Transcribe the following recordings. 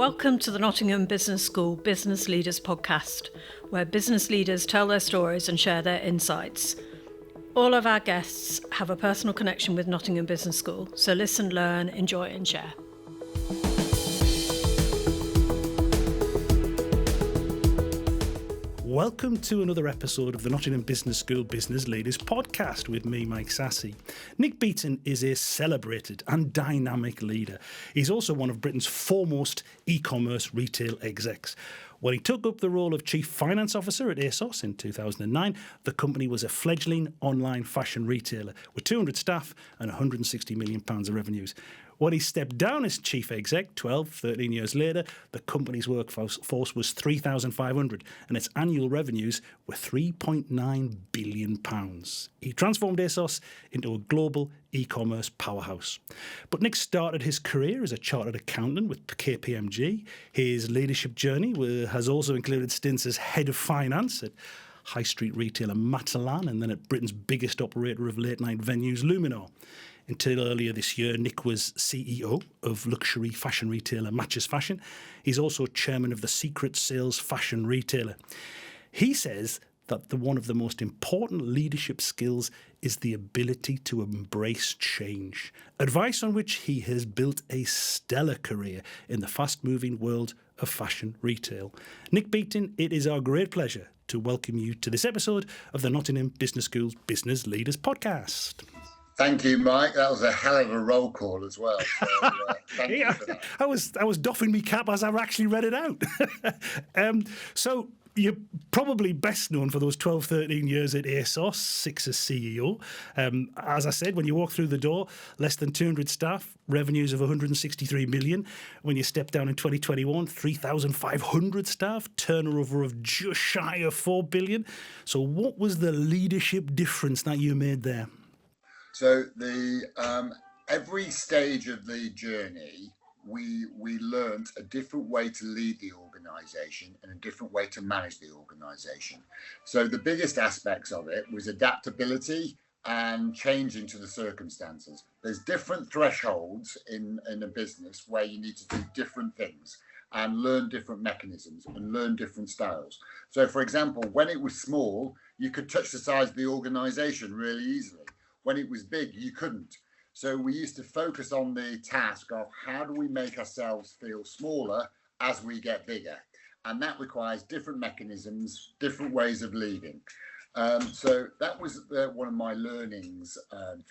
Welcome to the Nottingham Business School Business Leaders Podcast, where business leaders tell their stories and share their insights. All of our guests have a personal connection with Nottingham Business School, so listen, learn, enjoy and share. Welcome to another episode of the Nottingham Business School Business Leaders Podcast with me, Mike Sassi. Nick Beighton is a celebrated and dynamic leader. He's also one of Britain's foremost e-commerce retail execs. When he took up the role of Chief Finance Officer at ASOS in 2009, the company was a fledgling online fashion retailer with 200 staff and £160 million of revenues. When he stepped down as chief exec 13 years later, the company's workforce was 3,500 and its annual revenues were £3.9 billion. He transformed ASOS into a global e-commerce powerhouse. But Nick started his career as a chartered accountant with KPMG. His leadership journey has also included stints as head of finance at high street retailer Matalan and then at Britain's biggest operator of late-night venues, Luminor. Until earlier this year, Nick was CEO of luxury fashion retailer Matches Fashion. He's also chairman of the Secret Sales fashion retailer. He says that one of the most important leadership skills is the ability to embrace change, advice on which he has built a stellar career in the fast-moving world of fashion retail. Nick Beighton, it is our great pleasure to welcome you to this episode of the Nottingham Business School's Business Leaders Podcast. Thank you, Mike. That was a hell of a roll call as well. So, thank you for that. I was doffing me cap as I actually read it out. So you're probably best known for those 13 years at ASOS, 6 as CEO. As I said, when you walk through the door, less than 200 staff, revenues of 163 million. When you step down in 2021, 3,500 staff, turnover of just shy of 4 billion. So what was the leadership difference that you made there? So every stage of the journey, we learned a different way to lead the organisation and a different way to manage the organisation. So the biggest aspects of it was adaptability and changing to the circumstances. There's different thresholds in a business where you need to do different things and learn different mechanisms and learn different styles. So for example, when it was small, you could touch the size of the organisation really easily. When it was big, you couldn't. So we used to focus on the task of how do we make ourselves feel smaller as we get bigger? And that requires different mechanisms, different ways of leading. So that was one of my learnings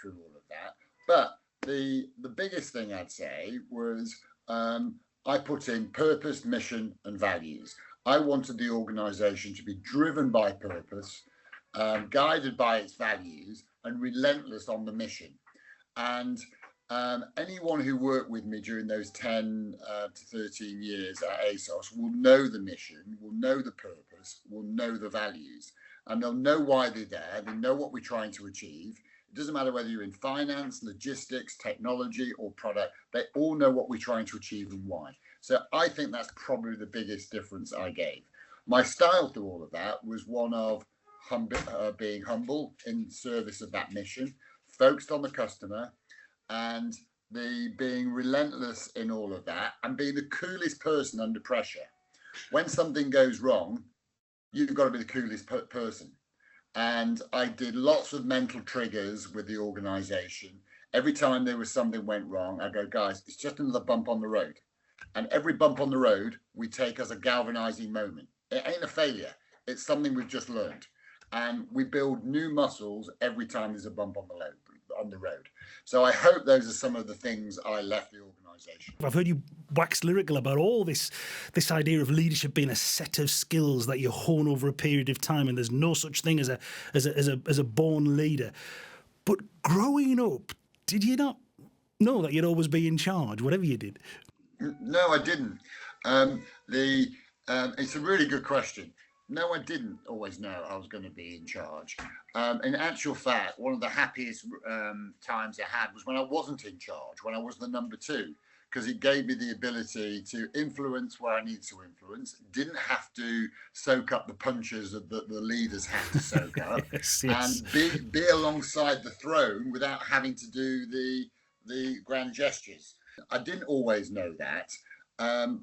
through all of that. But the biggest thing I'd say was I put in purpose, mission, and values. I wanted the organisation to be driven by purpose, guided by its values, and relentless on the mission. And anyone who worked with me during those 10 to 13 years at ASOS will know the mission, will know the purpose, will know the values, and they'll know why they're there. They know what we're trying to achieve. It doesn't matter whether you're in finance, logistics, technology, or product, they all know what we're trying to achieve and why. So I think that's probably the biggest difference I gave. My style through all of that was one of being humble in service of that mission, focused on the customer, and being relentless in all of that, and being the coolest person under pressure. When something goes wrong, you've got to be the coolest person. And I did lots of mental triggers with the organisation. Every time there was something went wrong, I go, guys, it's just another bump on the road. And every bump on the road we take as a galvanizing moment. It ain't a failure. It's something we've just learned. And we build new muscles every time there's a bump on the road. So I hope those are some of the things I left the organisation. I've heard you wax lyrical about all this idea of leadership being a set of skills that you hone over a period of time, and there's no such thing as a born leader. But growing up, did you not know that you'd always be in charge, whatever you did? No, I didn't. It's a really good question. No, I didn't always know I was going to be in charge. In actual fact, one of the happiest times I had was when I wasn't in charge, when I was the number two, because it gave me the ability to influence where I need to influence, didn't have to soak up the punches that the leaders have to soak up, yes. And be alongside the throne without having to do the grand gestures. I didn't always know that.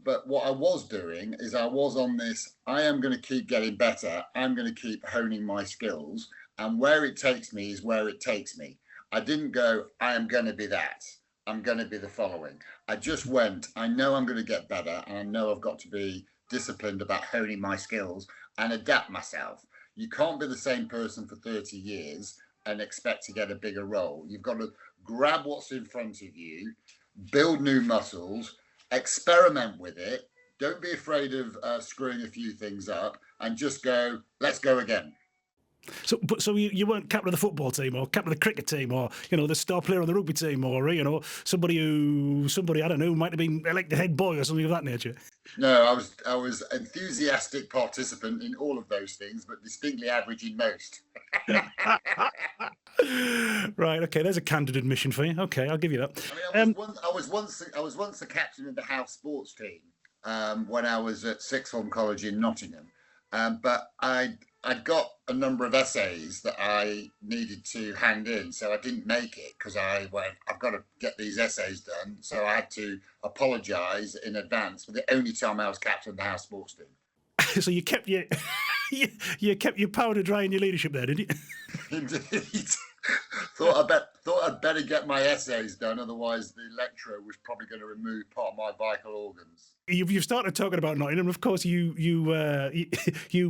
But what I was doing is I was on this, I am going to keep getting better. I'm going to keep honing my skills. And where it takes me is where it takes me. I didn't go, I am going to be that. I'm going to be the following. I just went, I know I'm going to get better. And I know I've got to be disciplined about honing my skills and adapt myself. You can't be the same person for 30 years and expect to get a bigger role. You've got to grab what's in front of you, build new muscles, experiment with it. Don't be afraid of screwing a few things up and just go, let's go again. So you weren't captain of the football team or captain of the cricket team or, the star player on the rugby team or, somebody, I don't know, might have been elected head boy or something of that nature? No, I was enthusiastic participant in all of those things, but distinctly average in most. Right, okay, there's a candid admission for you. Okay, I'll give you that. I mean, I was once the captain of the house sports team when I was at Sixth Form College in Nottingham, but I'd got a number of essays that I needed to hand in, so I didn't make it because I went, I've got to get these essays done, so I had to apologise in advance for the only time I was captain of the house sports team. So you kept your you kept your powder dry in your leadership there, did you? Indeed. Thought I'd better get my essays done, otherwise the lecturer was probably going to remove part of my vital organs. You've started talking about Nottingham. Of course, you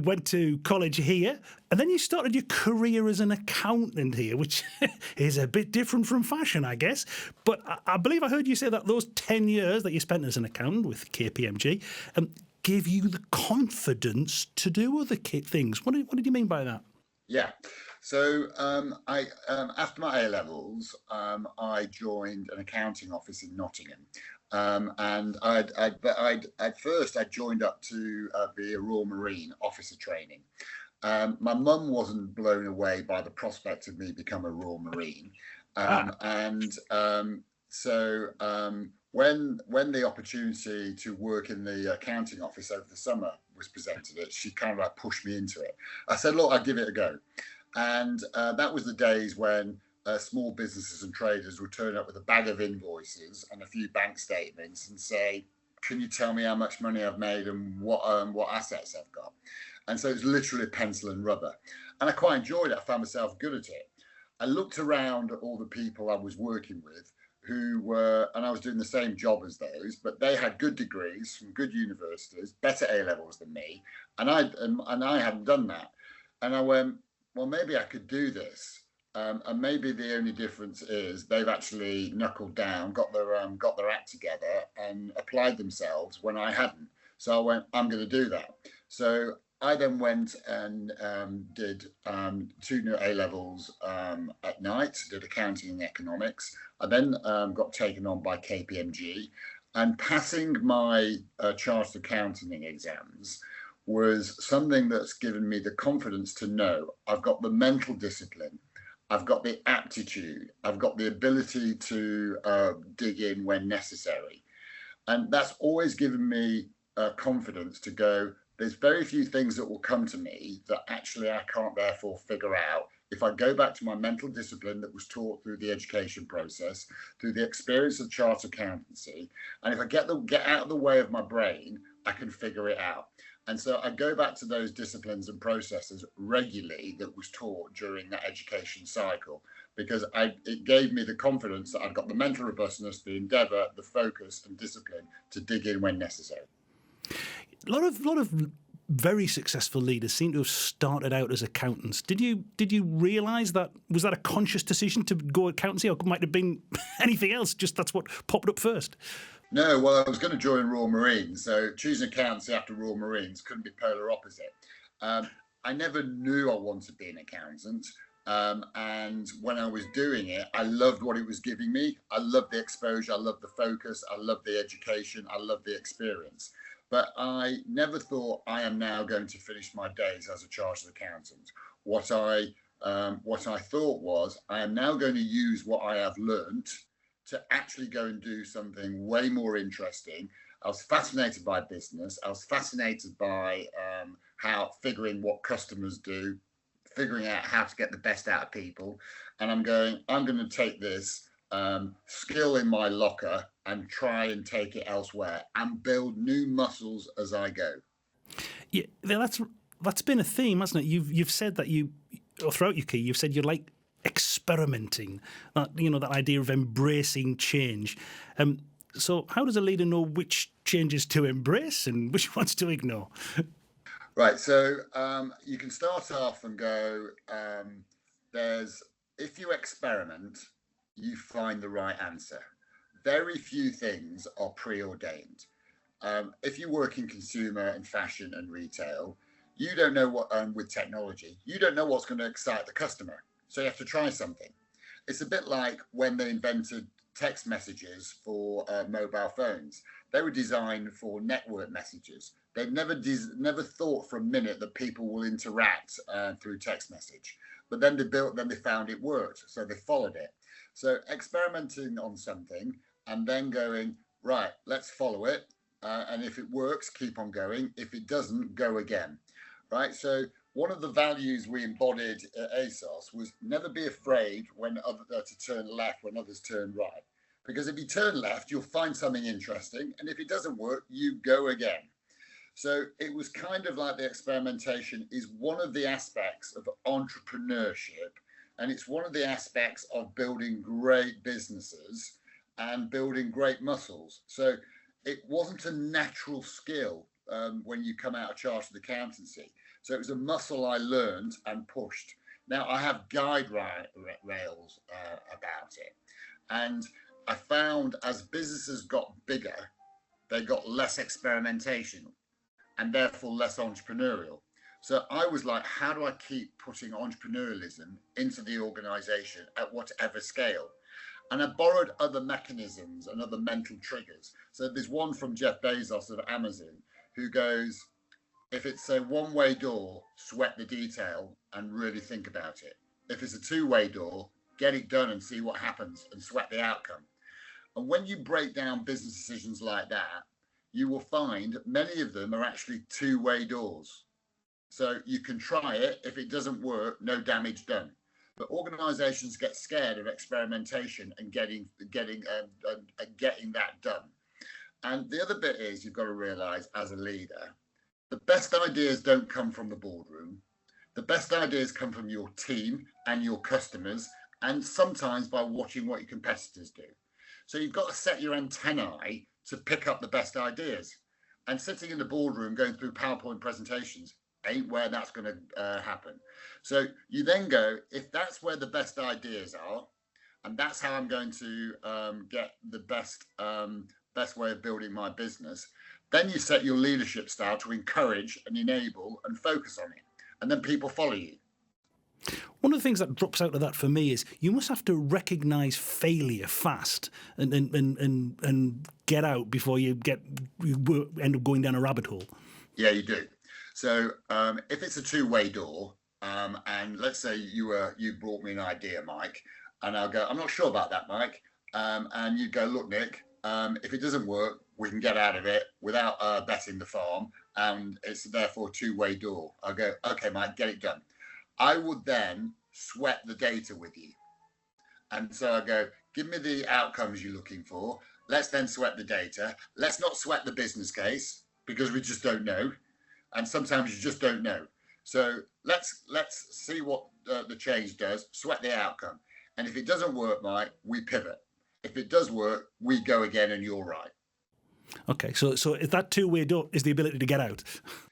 went to college here, and then you started your career as an accountant here, which is a bit different from fashion, I guess. But I believe I heard you say that those 10 years that you spent as an accountant with KPMG gave you the confidence to do other things. What did you mean by that? Yeah. So I after my A levels, I joined an accounting office in Nottingham, and at first I joined up to be a Royal Marine officer training. My mum wasn't blown away by the prospect of me become a Royal Marine, so when the opportunity to work in the accounting office over the summer was presented, she kind of like pushed me into it. I said, look, I'll give it a go. And that was the days when small businesses and traders would turn up with a bag of invoices and a few bank statements and say, can you tell me how much money I've made and what assets I've got? And so it's literally pencil and rubber. And I quite enjoyed it. I found myself good at it. I looked around at all the people I was working with who were, and I was doing the same job as those, but they had good degrees from good universities, better A levels than me. And I hadn't done that. And I went, well, maybe I could do this, and maybe the only difference is they've actually knuckled down, got their act together, and applied themselves when I hadn't. So I went, I'm going to do that. So I then went and did 2 new A levels at night, did accounting and economics. I then got taken on by KPMG, and passing my chartered accounting exams was something that's given me the confidence to know I've got the mental discipline, I've got the aptitude, I've got the ability to dig in when necessary. And that's always given me confidence to go, there's very few things that will come to me that actually I can't therefore figure out. If I go back to my mental discipline that was taught through the education process, through the experience of chartered accountancy, and if I get out of the way of my brain, I can figure it out. And so I go back to those disciplines and processes regularly that was taught during that education cycle, because it gave me the confidence that I've got the mental robustness, the endeavour, the focus and discipline to dig in when necessary. A lot of very successful leaders seem to have started out as accountants. Did you realise that? Was that a conscious decision to go accountancy, or might have been anything else? Just that's what popped up first. No, well, I was going to join Royal Marines, so choosing accountancy after Royal Marines couldn't be polar opposite. I never knew I wanted to be an accountant, and when I was doing it, I loved what it was giving me. I loved the exposure, I loved the focus, I loved the education, I loved the experience. But I never thought I am now going to finish my days as a chartered accountant. What I thought was I am now going to use what I have learnt to actually go and do something way more interesting. I was fascinated by business. I was fascinated by how figuring what customers do, figuring out how to get the best out of people. And I'm going to take this skill in my locker and try and take it elsewhere and build new muscles as I go. Yeah, that's been a theme, hasn't it? You've said that throughout your key, you've said you like experimenting. That that idea of embracing change. So how does a leader know which changes to embrace and which ones to ignore? Right. So you can start off and go. If you experiment, you find the right answer. Very few things are preordained. If you work in consumer and fashion and retail, you don't know what, with technology, you don't know what's going to excite the customer. So you have to try something. It's a bit like when they invented text messages for mobile phones. They were designed for network messages. They've never thought for a minute that people will interact through text message. But then they found it worked. So they followed it. So experimenting on something and then going, right, let's follow it. And if it works, keep on going. If it doesn't, go again. Right. So one of the values we embodied at ASOS was never be afraid to turn left when others turn right. Because if you turn left, you'll find something interesting. And if it doesn't work, you go again. So it was kind of like the experimentation is one of the aspects of entrepreneurship. And it's one of the aspects of building great businesses and building great muscles. So it wasn't a natural skill when you come out of chartered accountancy. So it was a muscle I learned and pushed. Now I have guide rails about it. And I found as businesses got bigger, they got less experimentation and therefore less entrepreneurial. So I was like, how do I keep putting entrepreneurialism into the organization at whatever scale? And I borrowed other mechanisms and other mental triggers. So there's one from Jeff Bezos of Amazon who goes, if it's a one-way door, sweat the detail and really think about it. If it's a two-way door, get it done and see what happens and sweat the outcome. And when you break down business decisions like that, you will find many of them are actually two-way doors. So you can try it. If it doesn't work, no damage done. But organizations get scared of experimentation and getting that done. And the other bit is you've got to realize as a leader, the best ideas don't come from the boardroom. The best ideas come from your team and your customers, and sometimes by watching what your competitors do. So you've got to set your antennae to pick up the best ideas. And sitting in the boardroom going through PowerPoint presentations ain't where that's going to happen. So you then go, if that's where the best ideas are, and that's how I'm going to get the best way of building my business, then you set your leadership style to encourage and enable and focus on it. And then people follow you. One of the things that drops out of that for me is you must have to recognise failure fast and get out before you end up going down a rabbit hole. Yeah, you do. So if it's a two-way door, and let's say you brought me an idea, Mike, and I'll go, I'm not sure about that, Mike. And you go, look, Nick, if it doesn't work, we can get out of it without betting the farm, and it's therefore a two-way door. I'll go, okay, Mike, get it done. I would then sweat the data with you. And so I go, give me the outcomes you're looking for. Let's then sweat the data. Let's not sweat the business case because we just don't know. And sometimes you just don't know. So let's see what the change does, sweat the outcome. And if it doesn't work, Mike, we pivot. If it does work, we go again and you're right. Okay, so if that two-way door is the ability to get out.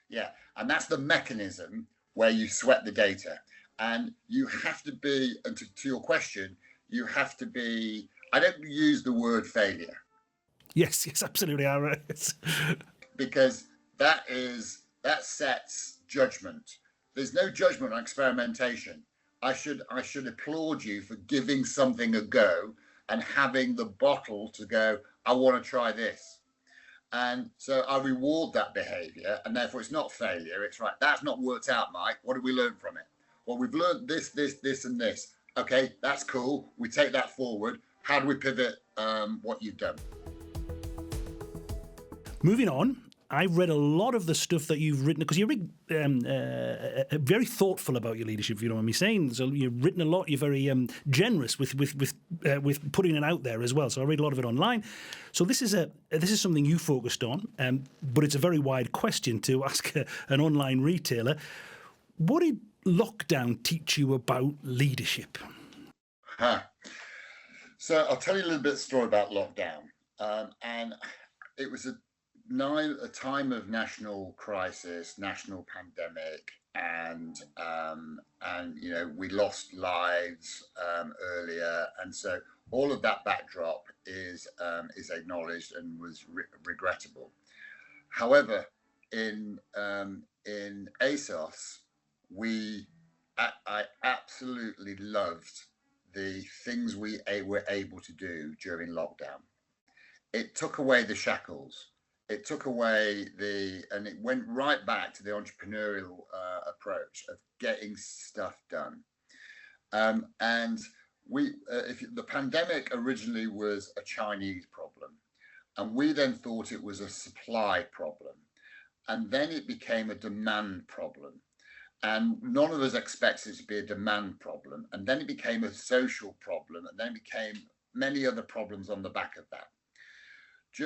Yeah, and that's the mechanism where you sweat the data. And you have to be, and to your question, you have to be, I don't use the word failure. Yes, absolutely. Because that sets judgment. There's no judgment on experimentation. I should applaud you for giving something a go and having the bottle to go, I want to try this. And so I reward that behavior, and therefore it's not failure. It's right. That's not worked out, Mike. What did we learn from it? Well, we've learned this, and this. Okay, that's cool. We take that forward. How do we pivot what you've done? Moving on, I've read a lot of the stuff that you've written, because you're very thoughtful about your leadership, if you know what I'm saying. So you've written a lot. You're very generous with putting it out there as well. So I read a lot of it online. So this is something you focused on, but it's a very wide question to ask an online retailer. What did lockdown teach you about leadership? So I'll tell you a little bit of story about lockdown. And it was a time of national crisis, national pandemic, and we lost lives earlier, and so all of that backdrop is acknowledged and was regrettable. However, in ASOS, I absolutely loved the things we were able to do during lockdown. It took away the shackles. It took away and it went right back to the entrepreneurial approach of getting stuff done. And the pandemic originally was a Chinese problem, and we then thought it was a supply problem, and then it became a demand problem. And none of us expected it to be a demand problem. And then it became a social problem. And then it became many other problems on the back of that.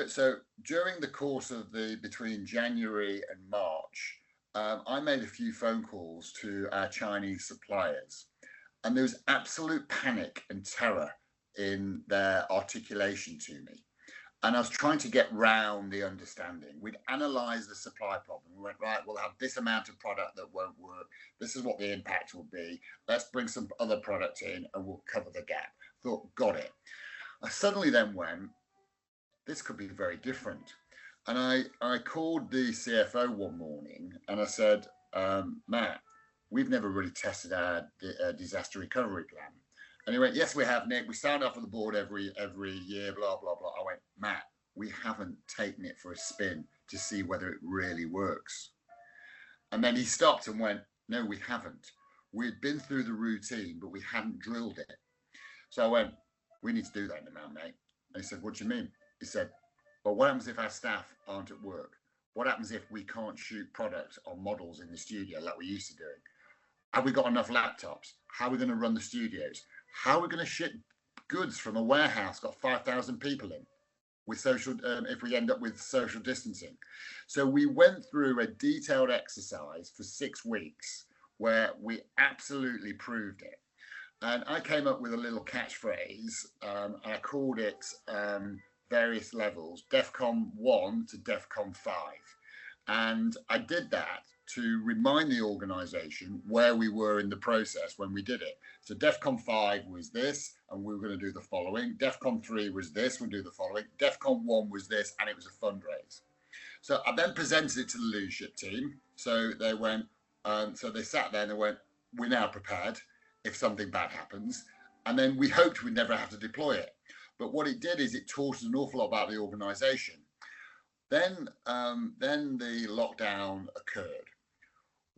So during the course of between January and March, I made a few phone calls to our Chinese suppliers. And there was absolute panic and terror in their articulation to me. And I was trying to get round the understanding. We'd analyze the supply problem. We went, right, we'll have this amount of product that won't work. This is what the impact will be. Let's bring some other product in and we'll cover the gap. Thought, got it. I suddenly then went, this could be very different. And I called the CFO one morning and I said, Matt, we've never really tested our disaster recovery plan. And he went, yes, we have, Nick. We sign off with the board every year, blah, blah, blah. I went, Matt, we haven't taken it for a spin to see whether it really works. And then he stopped and went, no, we haven't. We'd been through the routine, but we hadn't drilled it. So I went, we need to do that now, mate. And he said, what do you mean? He said, well, what happens if our staff aren't at work? What happens if we can't shoot products on models in the studio like we used to doing? Have we got enough laptops? How are we going to run the studios? How are we going to ship goods from a warehouse got 5,000 people in with social, if we end up with social distancing? So we went through a detailed exercise for 6 weeks where we absolutely proved it. And I came up with a little catchphrase. I called it various levels, DEFCON 1 to DEFCON 5. And I did that to remind the organization where we were in the process when we did it. So DEFCON 5 was this, and we were going to do the following. DEFCON 3 was this, we'll do the following. DEFCON 1 was this, and it was a fundraise. So I then presented it to the leadership team. So they went, so they sat there and they went, we're now prepared if something bad happens. And then we hoped we'd never have to deploy it. But what it did is it taught us an awful lot about the organization. Then the lockdown occurred.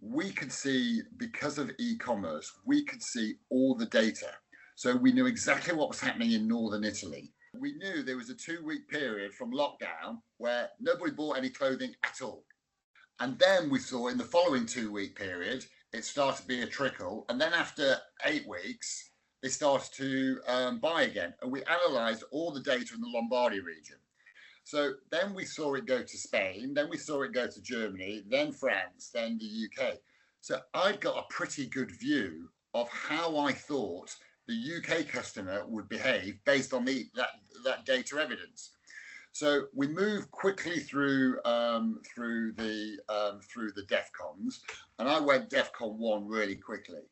We could see, because of e-commerce, we could see all the data. So we knew exactly what was happening in northern Italy. We knew there was a 2-week period from lockdown where nobody bought any clothing at all. And then we saw in the following 2-week period, it started to be a trickle. And then after 8 weeks, they started to buy again. And we analysed all the data in the Lombardy region. So then we saw it go to Spain, then we saw it go to Germany, then France, then the UK. So I got a pretty good view of how I thought the UK customer would behave based on that data evidence. So we moved quickly through the DEFCONs, and I went DEFCON 1 really quickly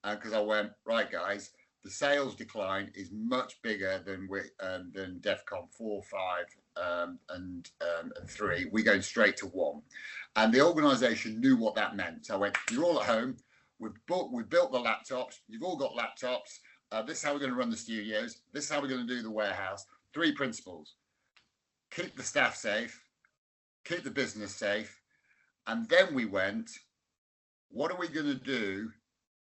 because I went, right, guys, the sales decline is much bigger than DEFCON 4, 5, and 3. We're going straight to 1, and the organisation knew what that meant. So I went, you're all at home. We've built the laptops. You've all got laptops. This is how we're going to run the studios. This is how we're going to do the warehouse. 3 principles: keep the staff safe, keep the business safe, and then we went, what are we going to do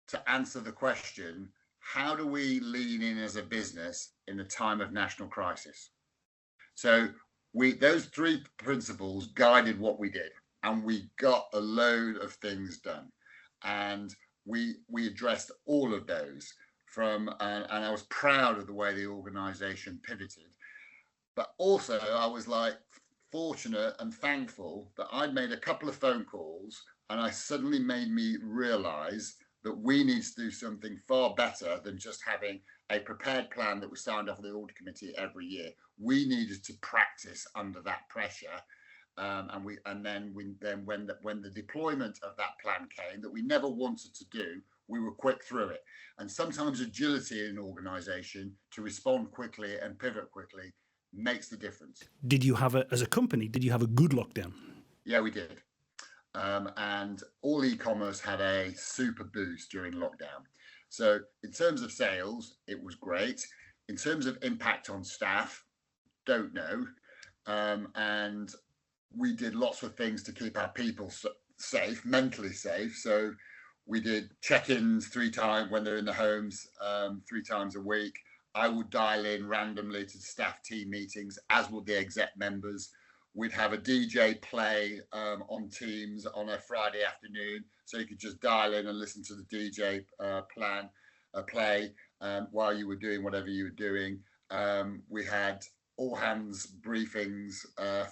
to answer the question? How do we lean in as a business in a time of national crisis? So those three principles guided what we did, and we got a load of things done, and we addressed all of those and I was proud of the way the organization pivoted. But also I was like fortunate and thankful that I'd made a couple of phone calls, and I suddenly made me realize that we need to do something far better than just having a prepared plan that was signed off of the audit committee every year. We needed to practice under that pressure. And then when the deployment of that plan came that we never wanted to do, we were quick through it. And sometimes agility in an organization to respond quickly and pivot quickly makes the difference. Did you have as a company, did you have a good lockdown? Yeah, we did. And all e-commerce had a super boost during lockdown. So in terms of sales, it was great. In terms of impact on staff, don't know. And we did lots of things to keep our people safe, mentally safe. So we did check-ins 3 times when they're in the homes, 3 times a week. I would dial in randomly to staff team meetings, as would the exec members. We'd have a DJ play on Teams on a Friday afternoon, so you could just dial in and listen to the DJ play while you were doing whatever you were doing. We had all hands briefings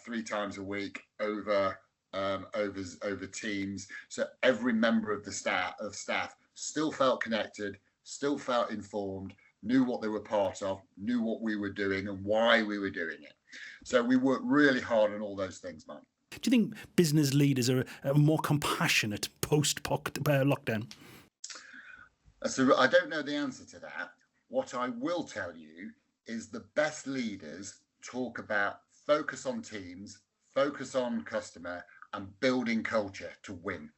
3 times a week over Teams, so every member of the staff still felt connected, still felt informed, knew what they were part of, knew what we were doing and why we were doing it. So we worked really hard on all those things, Mike. Do you think business leaders are more compassionate post-lockdown? So I don't know the answer to that. What I will tell you is the best leaders talk about focus on teams, focus on customer, and building culture to win.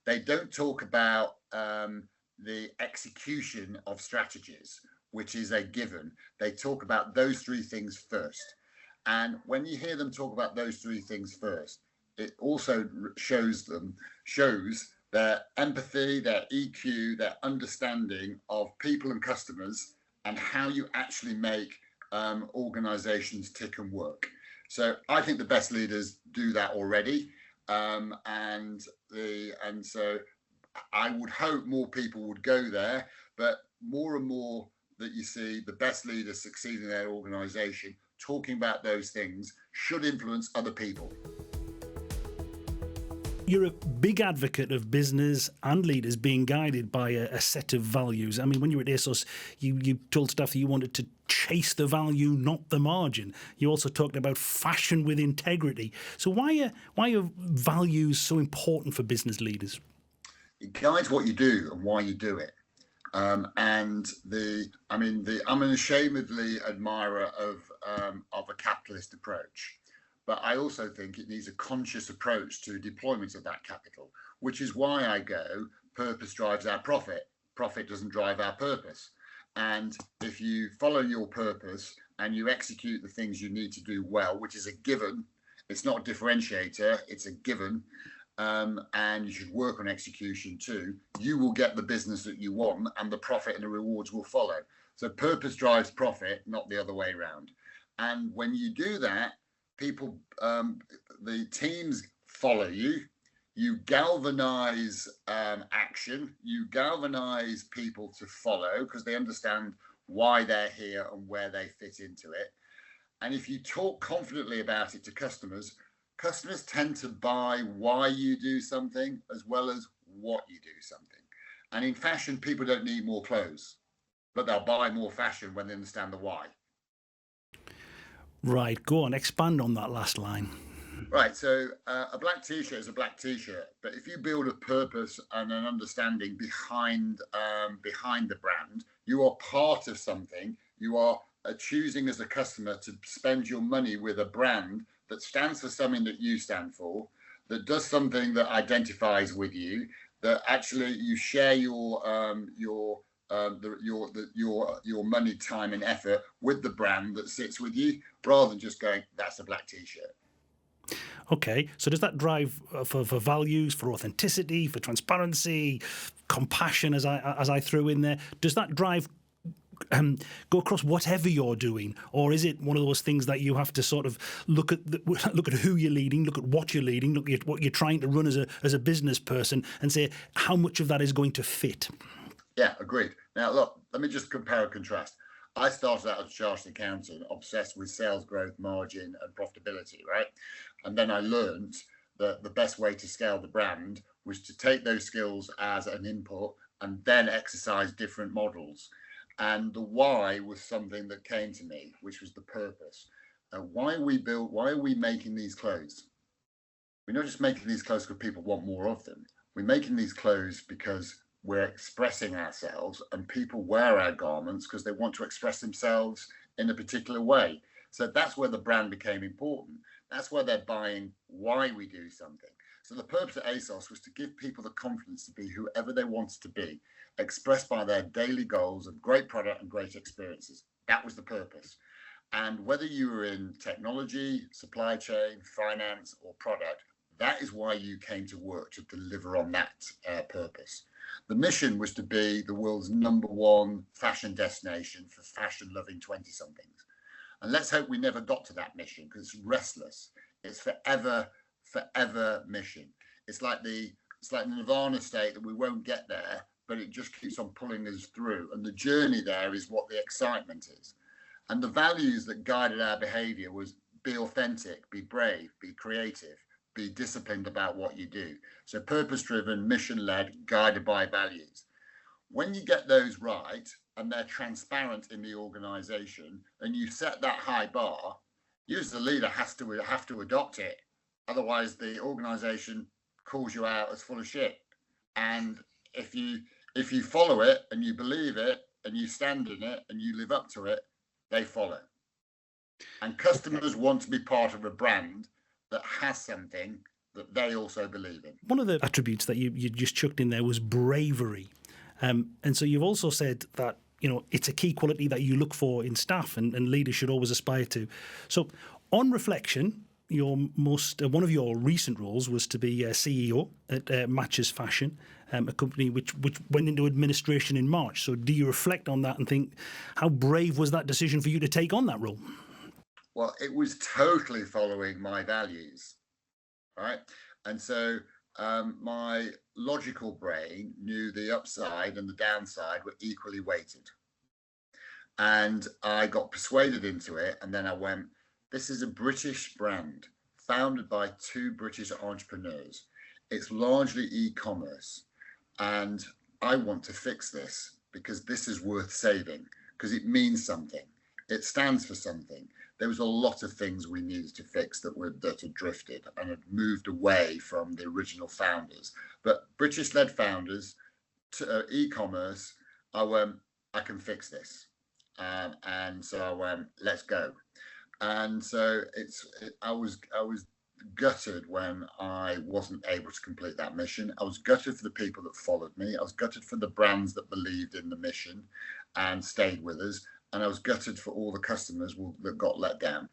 They don't talk about the execution of strategies, which is a given. They talk about those 3 things first. And when you hear them talk about those 3 things first, it also shows their empathy, their EQ, their understanding of people and customers, and how you actually make organizations tick and work. So I think the best leaders do that already. And so I would hope more people would go there, but more and more that you see the best leaders succeed in their organization, talking about those things should influence other people. You're a big advocate of business and leaders being guided by a set of values. I mean, when you were at ASOS, you told staff that you wanted to chase the value, not the margin. You also talked about fashion with integrity. So why are values so important for business leaders? It guides what you do and why you do it. I'm an unashamedly admirer of a capitalist approach, but I also think it needs a conscious approach to deployment of that capital, which is why I go, purpose drives our profit. Profit doesn't drive our purpose. And if you follow your purpose and you execute the things you need to do well, which is a given, it's not a differentiator, it's a given, and you should work on execution too, you will get the business that you want and the profit and the rewards will follow. So purpose drives profit, not the other way around. And when you do that, people, the teams follow you, you galvanize action, you galvanize people to follow because they understand why they're here and where they fit into it. And if you talk confidently about it to customers, customers tend to buy why you do something as well as what you do something. And in fashion, people don't need more clothes, but they'll buy more fashion when they understand the why. Right, go on, expand on that last line. Right, so a black t-shirt is a black t-shirt, but if you build a purpose and an understanding behind the brand, you are part of something. You are choosing as a customer to spend your money with a brand that stands for something that you stand for, that does something that identifies with you, that actually you share your money, time, and effort with the brand that sits with you, rather than just going, "That's a black t-shirt." Okay, so does that drive for values, for authenticity, for transparency, compassion, as I threw in there? Does that drive go across whatever you're doing, or is it one of those things that you have to sort of look at who you're leading, look at what you're leading, look at what you're trying to run as a business person, and say how much of that is going to fit? Yeah, agreed. Now, look, let me just compare and contrast. I started out as a chartered accountant, obsessed with sales growth, margin, and profitability, right? And then I learned that the best way to scale the brand was to take those skills as an input and then exercise different models. And the why was something that came to me, which was the purpose. Why are we making these clothes? We're not just making these clothes because people want more of them. We're making these clothes because we're expressing ourselves, and people wear our garments because they want to express themselves in a particular way. So that's where the brand became important. That's where they're buying why we do something. So the purpose of ASOS was to give people the confidence to be whoever they wanted to be, expressed by their daily goals of great product and great experiences. That was the purpose. And whether you were in technology, supply chain, finance, or product, that is why you came to work, to deliver on that purpose. The mission was to be the world's #1 fashion destination for fashion-loving 20-somethings. And let's hope we never got to that mission, because it's restless. It's forever mission. It's like the nirvana state that we won't get there, but it just keeps on pulling us through. And the journey there is what the excitement is. And the values that guided our behavior was be authentic, be brave, be creative, be disciplined about what you do. So purpose-driven, mission-led, guided by values. When you get those right and they're transparent in the organization and you set that high bar, you as the leader have to adopt it. Otherwise, the organization calls you out as full of shit. And if you follow it and you believe it and you stand in it and you live up to it, they follow. And customers want to be part of a brand that has something that they also believe in. One of the attributes that you just chucked in there was bravery. And so you've also said that, it's a key quality that you look for in staff and leaders should always aspire to. So on reflection, one of your recent roles was to be CEO at Matches Fashion, a company which went into administration in March. So do you reflect on that and think, how brave was that decision for you to take on that role? Well, it was totally following my values, right? And so my logical brain knew the upside and the downside were equally weighted. And I got persuaded into it. And then I went, this is a British brand founded by 2 British entrepreneurs. It's largely e-commerce. And I want to fix this because this is worth saving, because it means something. It stands for something. There was a lot of things we needed to fix that had drifted and had moved away from the original founders. But British-led founders, to e-commerce, I went, I can fix this. And so I went, let's go. And so I was gutted when I wasn't able to complete that mission. I was gutted for the people that followed me. I was gutted for the brands that believed in the mission and stayed with us. And I was gutted for all the customers that got let down.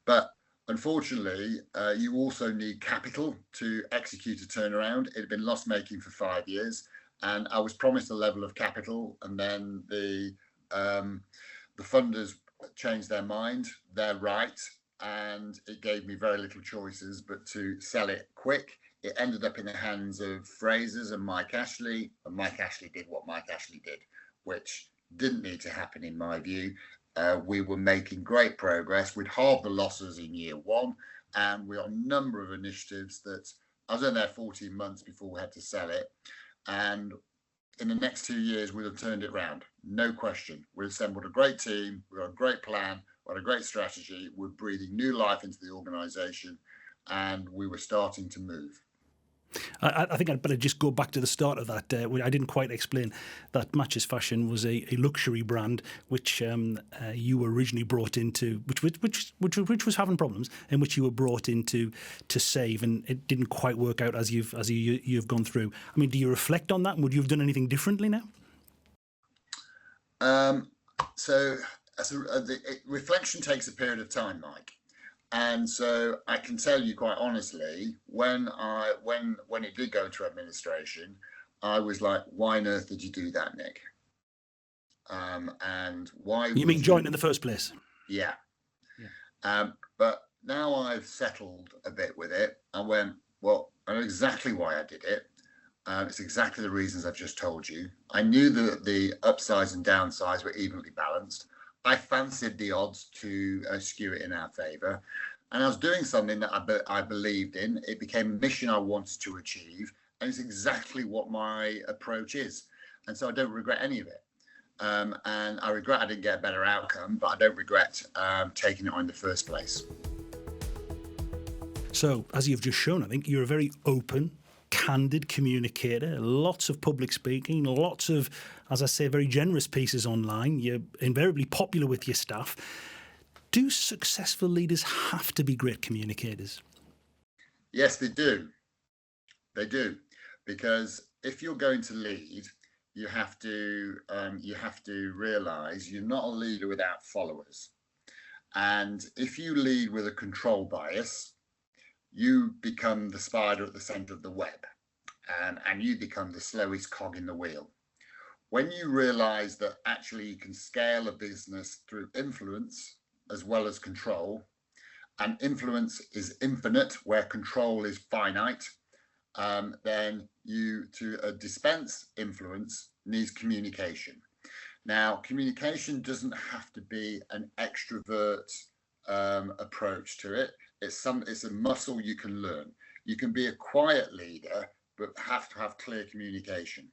But unfortunately, you also need capital to execute a turnaround. It had been loss-making for 5 years, and I was promised a level of capital, and then the funders changed their mind. They're right, and it gave me very little choices but to sell it quick. It ended up in the hands of Frasers and Mike Ashley, and Mike Ashley did what Mike Ashley did, which didn't need to happen in my view. We were making great progress. We'd halved the losses in year 1, and we got a number of initiatives that I was in there 14 months before we had to sell it. And in the next 2 years, we'd have turned it around. No question. We assembled a great team. We got a great plan. We had a great strategy. We're breathing new life into the organization, and we were starting to move. I think I'd better just go back to the start of that. I didn't quite explain that Matches Fashion was a luxury brand which you were originally brought into, which was having problems, and which you were brought into to save, and it didn't quite work out as you've gone through. I mean, do you reflect on that? And would you have done anything differently now? Reflection takes a period of time, Mike. And so I can tell you quite honestly, when it did go into administration, I was like, why on earth did you do that, Nick? and why. You mean join in the first place? Yeah. But now I've settled a bit with it. I went, well, I know exactly why I did it. It's exactly the reasons I've just told you. I knew that the upsides and downsides were evenly balanced. I fancied the odds to skew it in our favour. And I was doing something that I believed in. It became a mission I wanted to achieve. And it's exactly what my approach is. And so I don't regret any of it. And I regret I didn't get a better outcome, but I don't regret taking it on in the first place. So, as you've just shown, I think you're a very open, candid communicator, lots of public speaking, lots of, as I say, very generous pieces online. You're invariably popular with your staff. Do successful leaders have to be great communicators? Yes, they do. They do. Because if you're going to lead, you have to realize you're not a leader without followers. And if you lead with a control bias, you become the spider at the center of the web, and you become the slowest cog in the wheel. When you realize that actually you can scale a business through influence as well as control, and influence is infinite where control is finite, then you, to dispense influence, needs communication. Now, communication doesn't have to be an extrovert approach to it. It's a muscle you can learn. You can be a quiet leader, but have to have clear communication.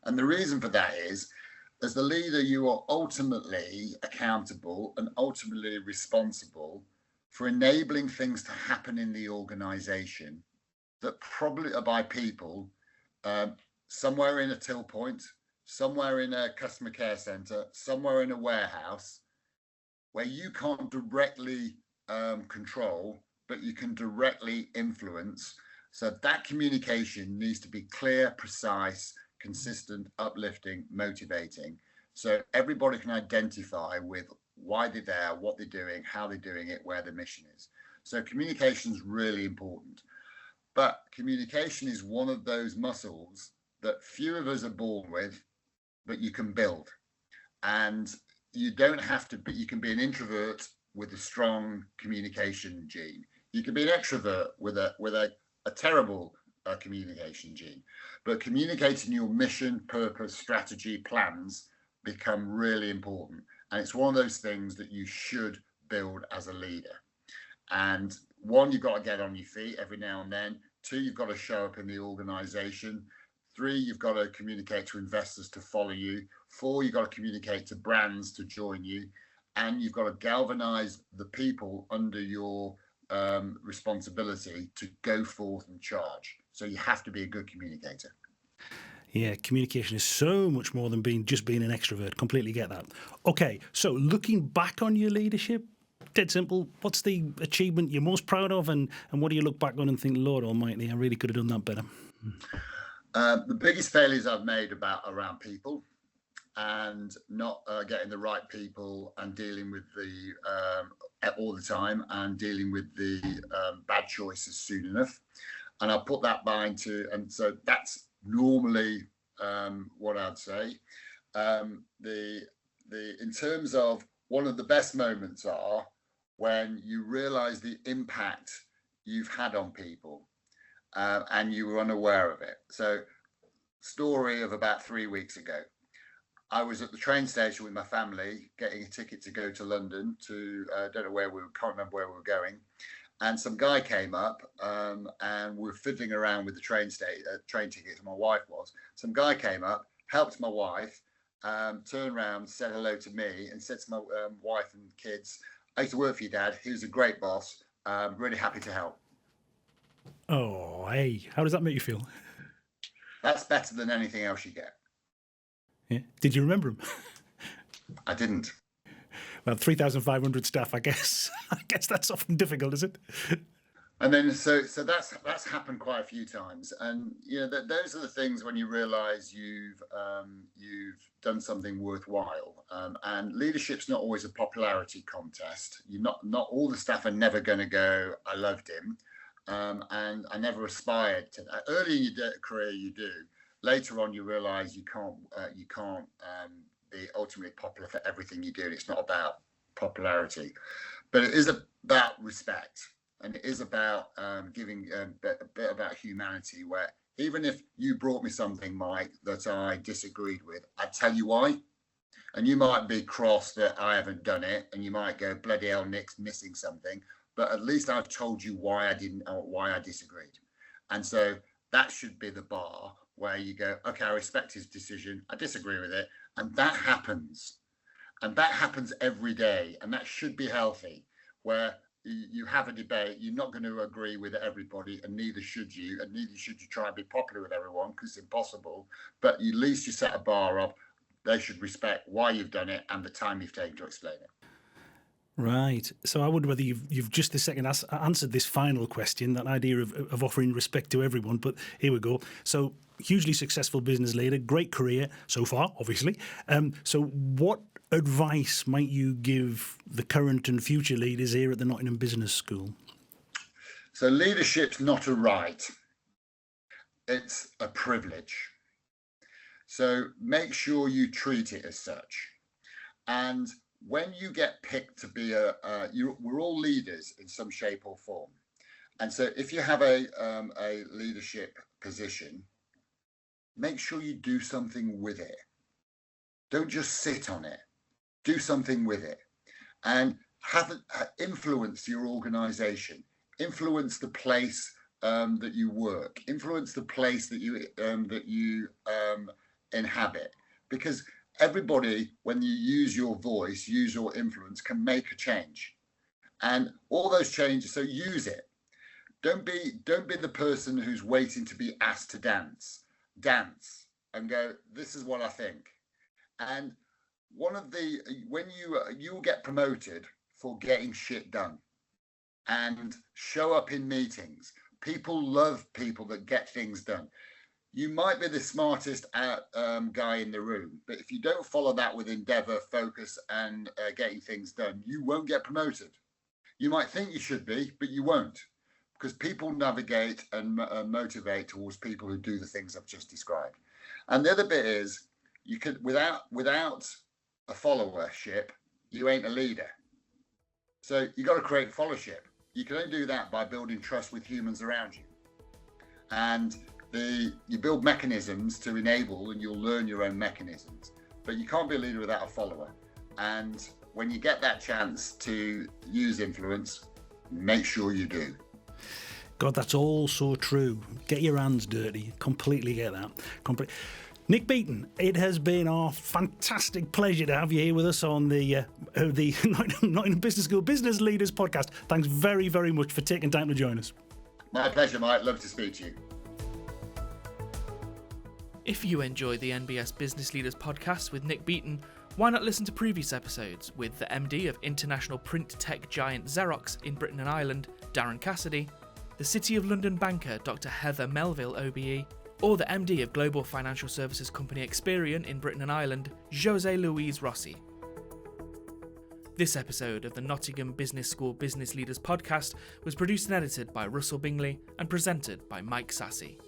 And the reason for that is, as the leader, you are ultimately accountable and ultimately responsible for enabling things to happen in the organization that probably are by people somewhere in a till point, somewhere in a customer care center, somewhere in a warehouse, where you can't directly control, but you can directly influence. So that communication needs to be clear, precise, consistent, uplifting, motivating. So everybody can identify with why they're there, what they're doing, how they're doing it, where the mission is. So communication is really important. But communication is one of those muscles that few of us are born with, but you can build. And you don't have to be, you can be an introvert with a strong communication gene. You can be an extrovert with a terrible communication gene. But communicating your mission, purpose, strategy, plans become really important. And it's one of those things that you should build as a leader. And one, you've got to get on your feet every now and then. Two, you've got to show up in the organization. Three, you've got to communicate to investors to follow you. Four, you've got to communicate to brands to join you. And you've got to galvanize the people under your responsibility to go forth and charge. So you have to be a good communicator. Yeah, communication is so much more than just being an extrovert. Completely get that. Okay, so looking back on your leadership, dead simple, what's the achievement you're most proud of, and what do you look back on and think, Lord Almighty, I really could have done that better? The biggest failures I've made around people, and not getting the right people and dealing with the all the time, and dealing with the bad choices soon enough. And I'll put that and so that's normally what I'd say. In terms of, one of the best moments are when you realize the impact you've had on people and you were unaware of it. So, story of about 3 weeks ago. I was at the train station with my family getting a ticket to go to London to, don't know where can't remember where we were going. And some guy came up and we were fiddling around with the train tickets, my wife was. Some guy came up, helped my wife, turned around, said hello to me, and said to my wife and kids, I used to work for your dad. He was a great boss. Really happy to help. Oh, hey, how does that make you feel? That's better than anything else you get. Yeah. Did you remember him? I didn't. Well, 3,500 staff, I guess. I guess that's often difficult, is it? And then, so that's happened quite a few times, and those are the things when you realise you've done something worthwhile. And leadership's not always a popularity contest. Not all the staff are never going to go, I loved him, and I never aspired to that. Early in your career, you do. Later on, you realise you can't be ultimately popular for everything you do. And it's not about popularity, but it is about respect, and it is about giving a bit about humanity, where even if you brought me something, Mike, that I disagreed with, I'd tell you why. And you might be cross that I haven't done it, and you might go, bloody hell, Nick's missing something. But at least I've told you why I didn't, or why I disagreed. And so that should be the bar where you go, okay, I respect his decision, I disagree with it. And that happens. And that happens every day. And that should be healthy, where you have a debate, you're not going to agree with everybody, and neither should you. And neither should you try and be popular with everyone, because it's impossible. But at least you set a bar of, they should respect why you've done it and the time you've taken to explain it. Right. So I wonder whether you've just this second answered this final question, that idea of offering respect to everyone. But here we go. So hugely successful business leader, great career so far, obviously. So what advice might you give the current and future leaders here at the Nottingham Business School? So leadership's not a right. It's a privilege. So make sure you treat it as such. And when you get picked to be we're all leaders in some shape or form. And so if you have a leadership position, make sure you do something with it. Don't just sit on it. Do something with it, and influence your organization, influence the place that you work, influence the place that you inhabit, because everybody, when you use your voice, use your influence, can make a change, and all those changes. So use it. Don't be the person who's waiting to be asked to dance and go, this is what I think. And when you will get promoted for getting shit done and show up in meetings. People love people that get things done. You might be the smartest guy in the room, but if you don't follow that with endeavor, focus, and getting things done, you won't get promoted. You might think you should be, but you won't, because people navigate and motivate towards people who do the things I've just described. And the other bit is, you could, without a followership, you ain't a leader. So you got to create followership. You can only do that by building trust with humans around you. And you build mechanisms to enable, and you'll learn your own mechanisms. But you can't be a leader without a follower. And when you get that chance to use influence, make sure you do. God, that's all so true. Get your hands dirty. Completely get that. Nick Beighton, it has been our fantastic pleasure to have you here with us on the Nottingham Business School Business Leaders podcast. Thanks very, very much for taking time to join us. My pleasure, Mike. Love to speak to you. If you enjoy the NBS Business Leaders podcast with Nick Beighton, why not listen to previous episodes with the MD of international print tech giant Xerox in Britain and Ireland, Darren Cassidy, the City of London banker Dr. Heather Melville OBE, or the MD of global financial services company Experian in Britain and Ireland, Jose Luis Rossi. This episode of the Nottingham Business School Business Leaders podcast was produced and edited by Russell Bingley and presented by Mike Sassi.